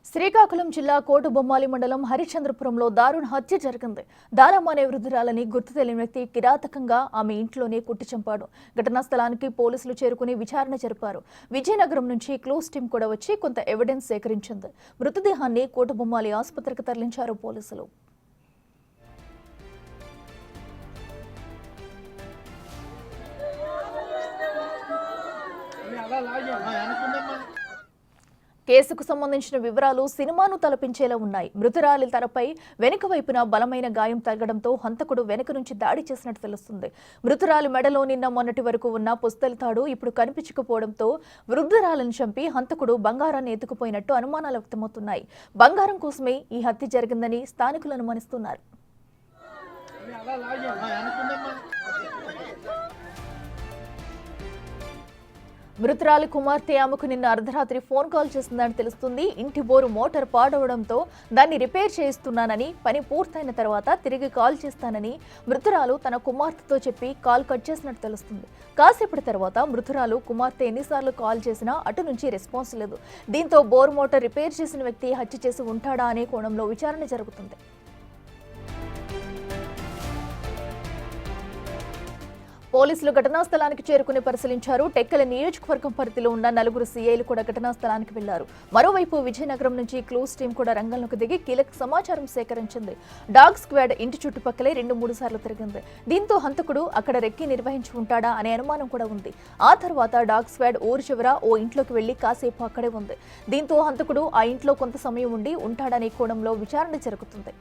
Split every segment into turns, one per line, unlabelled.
శ్రీకాకుళం జిల్లా కోటుబొమ్మాలి మండలం హరిచంద్రపురంలో దారుణ హత్య జరిగింది. దారమ్మ అనే వృద్ధురాలని గుర్తు తెలియని వ్యక్తి కిరాతకంగా ఆమె ఇంట్లోనే కుట్టి చంపాడు. ఘటనా స్థలానికి పోలీసులు చేరుకుని విచారణ జరిపారు. విజయనగరం నుంచి క్లూస్ టీం కూడా వచ్చి కొంత ఎవిడెన్స్ సేకరించింది. మృతదేహాన్ని కోటుబొమ్మాలి ఆసుపత్రికి తరలించారు పోలీసులు. కేసుకు సంబంధించిన వివరాలు సినిమాను తలపించేలా ఉన్నాయి. మృతురాలి తలపై వెనుక వైపున బలమైన గాయం తగలడంతో హంతకుడు వెనుక నుంచి దాడి చేసినట్టు తెలుస్తుంది. మృతురాలి మెడలో నిన్న మొన్నటి వరకు ఉన్న పుస్తలి తాడు ఇప్పుడు కనిపించకపోవడంతో వృద్ధురాలను చంపి హంతకుడు బంగారాన్ని ఎత్తుకుపోయినట్టు అనుమానాలు వ్యక్తమవుతున్నాయి. బంగారం కోసమే ఈ హత్య జరిగిందని స్థానికులు అనుమానిస్తున్నారు. మృతురాలి కుమార్తె ఆమెకు నిన్న అర్ధరాత్రి ఫోన్ కాల్ చేసిందని తెలుస్తుంది. ఇంటి బోరు మోటార్ పాడవడంతో దాన్ని రిపేర్ చేయిస్తున్నానని, పని పూర్తయిన తర్వాత తిరిగి కాల్ చేస్తానని మృతురాలు తన కుమార్తెతో చెప్పి కాల్ కట్ చేసినట్టు తెలుస్తుంది. కాసేపటి తర్వాత మృతురాలు కుమార్తె ఎన్నిసార్లు కాల్ చేసినా అటు నుంచి రెస్పాన్స్ లేదు. దీంతో బోర్ మోటార్ రిపేర్ చేసిన వ్యక్తి హత్య చేసి ఉంటాడా అనే కోణంలో విచారణ జరుగుతుంది. పోలీసులు ఘటనా స్థలానికి చేరుకుని పరిశీలించారు. టెక్కల నియోజకవర్గం పరిధిలో ఉన్న 4 సీఐలు కూడా ఘటనా స్థలానికి వెళ్లారు. మరోవైపు విజయనగరం నుంచి క్లూస్ టీం కూడా రంగంలోకి దిగి కీలక సమాచారం సేకరించింది. డాగ్ స్క్వాడ్ ఇంటి చుట్టుపక్కలే 2-3 సార్లు తిరిగింది. దీంతో హంతకుడు అక్కడ రెక్కి నిర్వహించి ఉంటాడా అనే అనుమానం కూడా ఉంది. ఆ తర్వాత డాగ్ స్క్వాడ్ ఊరు చివర ఓ ఇంట్లోకి వెళ్లి కాసేపు అక్కడే ఉంది. దీంతో హంతకుడు ఆ ఇంట్లో కొంత సమయం ఉండి ఉంటాడనే కోణంలో విచారణ జరుగుతుంది.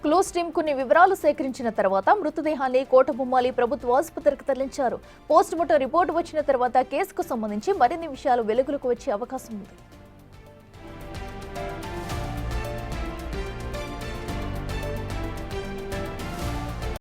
క్లూస్ టీం కొన్ని వివరాలు సేకరించిన తర్వాత మృతదేహాన్ని కోటబొమ్మాలి ప్రభుత్వ ఆసుపత్రికి తరలించారు. పోస్టుమార్టం రిపోర్టు వచ్చిన తర్వాత కేసుకు సంబంధించి మరిన్ని విషయాలు వెలుగులోకి వచ్చే అవకాశం ఉంది.